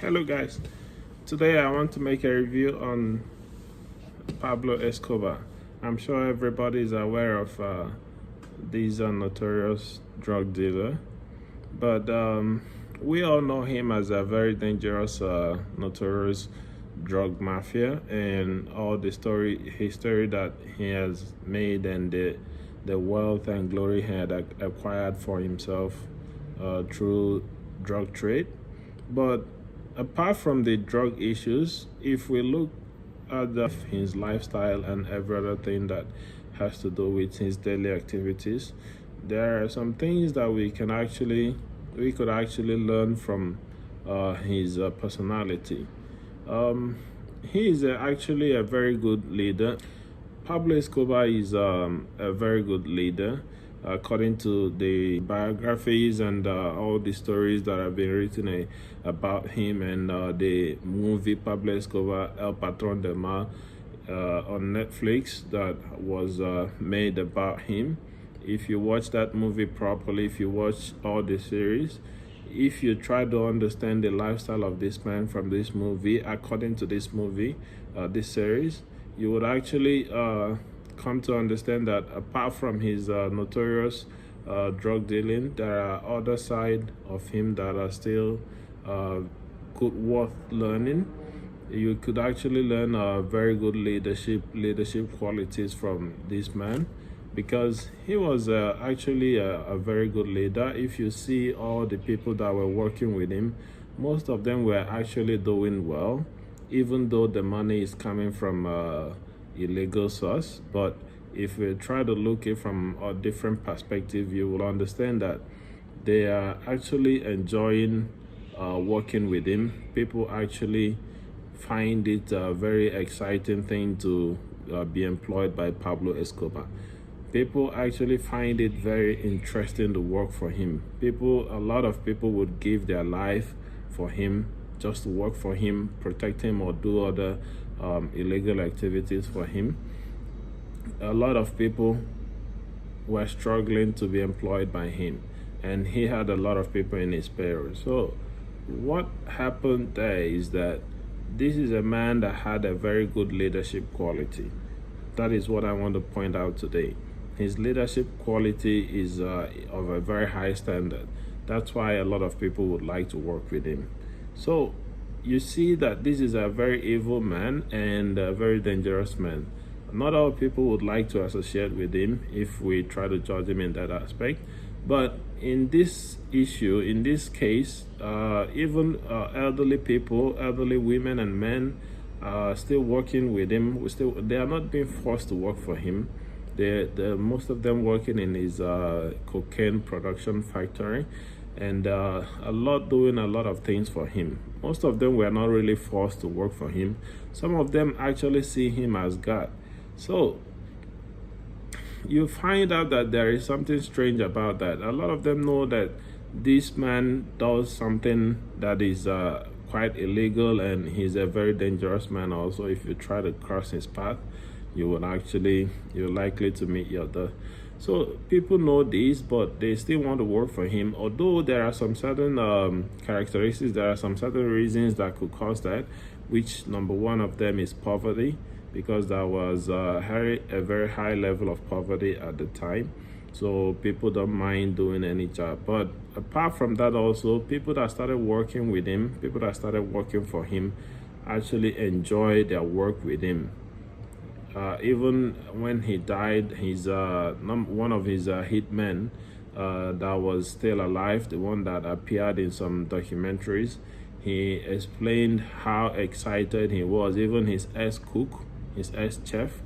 Hello guys, today I want to make a review on Pablo Escobar. I'm sure everybody is aware of this notorious drug dealer, but we all know him as a very dangerous, notorious drug mafia, and all the history that he has made, and the wealth and glory he had acquired for himself through drug trade. But apart from the drug issues, if we look at his lifestyle and every other thing that has to do with his daily activities, there are some things that we could actually learn from his personality. He is actually a very good leader. Pablo Escobar is a very good leader, according to the biographies and all the stories that have been written about him, and the movie Pablo Escobar El Patron de Mal on Netflix that was made about him. If you watch that movie properly, if you watch all the series, if you try to understand the lifestyle of this man from this movie, according to this movie, this series, you would actually come to understand that apart from his notorious drug dealing, there are other side of him that are still worth learning. You could actually learn very good leadership qualities from this man, because he was actually a very good leader. If you see all the people that were working with him, most of them were actually doing well, even though the money is coming from illegal source. But if we try to look it from a different perspective, you will understand that they are actually enjoying working with him. People actually find it a very exciting thing to be employed by Pablo Escobar. People actually find it very interesting to work for him. A lot of people would give their life for him, just to work for him, protect him, or do other illegal activities for him. A lot of people were struggling to be employed by him, and he had a lot of people in his payroll. So what happened there is that this is a man that had a very good leadership quality. That is what I want to point out today. His leadership quality is of a very high standard. That's why a lot of people would like to work with him. So you see that this is a very evil man and a very dangerous man. Not all people would like to associate with him if we try to judge him in that aspect. But in this issue, in this case, even elderly people, elderly women and men, still working with him. They are not being forced to work for him. Most of them working in his cocaine production factory, and doing a lot of things for him. Most of them were not really forced to work for him. Some of them actually see him as God. So you find out that there is something strange about that. A lot of them know that this man does something that is quite illegal, and he's a very dangerous man also. If you try to cross his path, you're likely to meet your death. So people know this, but they still want to work for him. Although there are some certain characteristics, there are some certain reasons that could cause that, which number one of them is poverty, because there was a very high level of poverty at the time. So people don't mind doing any job. But apart from that also, people that started working with him, people that started working for him, actually enjoy their work with him. Even when he died, one of his hitmen that was still alive, the one that appeared in some documentaries, he explained how excited he was. Even his ex-cook, his ex-chef,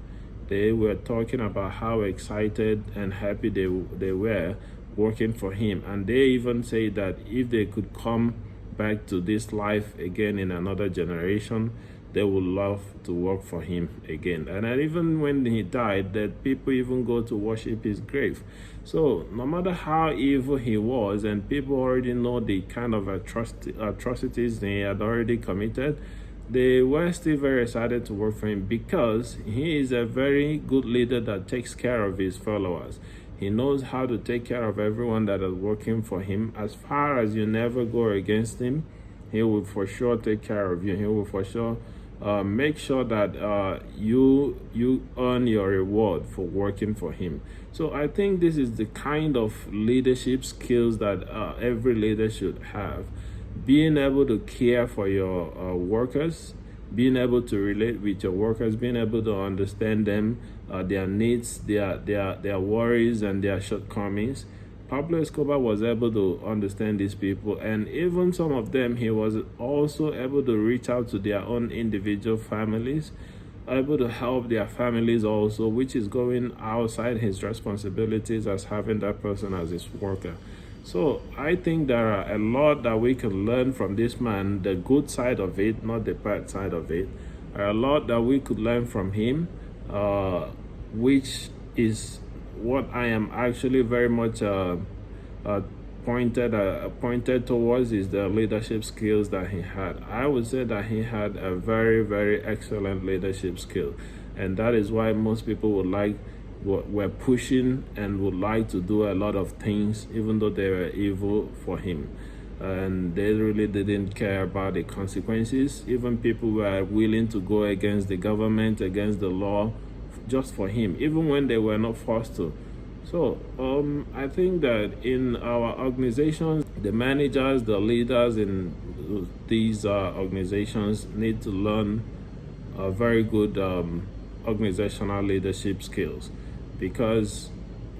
they were talking about how excited and happy they were working for him. And they even say that if they could come back to this life again in another generation, they would love to work for him again. And even when he died, that people even go to worship his grave. So no matter how evil he was, and people already know the kind of atrocities he had already committed, they were still very excited to work for him, because he is a very good leader that takes care of his followers. He knows how to take care of everyone that is working for him. As far as you never go against him, He will for sure take care of you. He will for sure make sure that you earn your reward for working for him. So I think this is the kind of leadership skills that every leader should have. Being able to care for your workers, being able to relate with your workers, being able to understand them, their needs, their worries, and their shortcomings. Pablo Escobar was able to understand these people, and even some of them, he was also able to reach out to their own individual families, able to help their families also, which is going outside his responsibilities as having that person as his worker. So I think there are a lot that we can learn from this man, the good side of it, not the bad side of it. There are a lot that we could learn from him, which is what I am actually very much pointed towards, is the leadership skills that he had. I would say that he had a very, very excellent leadership skill, and that is why most people were pushing and would like to do a lot of things, even though they were evil, for him. And they really didn't care about the consequences. Even people were willing to go against the government, against the law, just for him, even when they were not forced to. So I think that in our organizations, the managers, the leaders in these organizations need to learn very good organizational leadership skills, because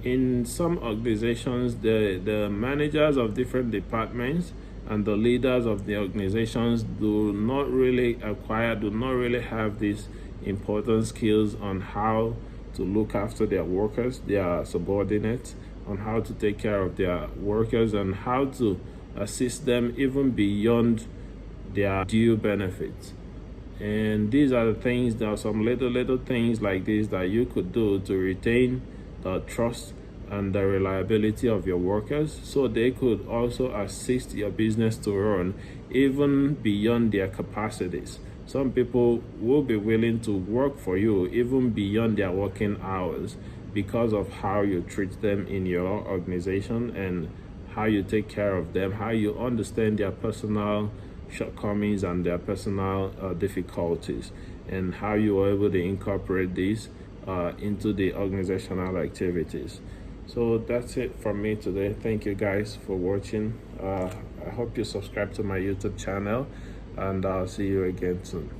in some organizations, the managers of different departments and the leaders of the organizations do not really have these important skills on how to look after their workers, their subordinates, on how to take care of their workers, and how to assist them even beyond their due benefits. And these are the things, there are some little things like this that you could do to retain the trust and the reliability of your workers, so they could also assist your business to run even beyond their capacities. Some people will be willing to work for you even beyond their working hours because of how you treat them in your organization and how you take care of them, how you understand their personal shortcomings and their personal difficulties, and how you are able to incorporate these into the organizational activities. So that's it from me today. Thank you guys for watching. I hope you subscribe to my YouTube channel, and I'll see you again soon.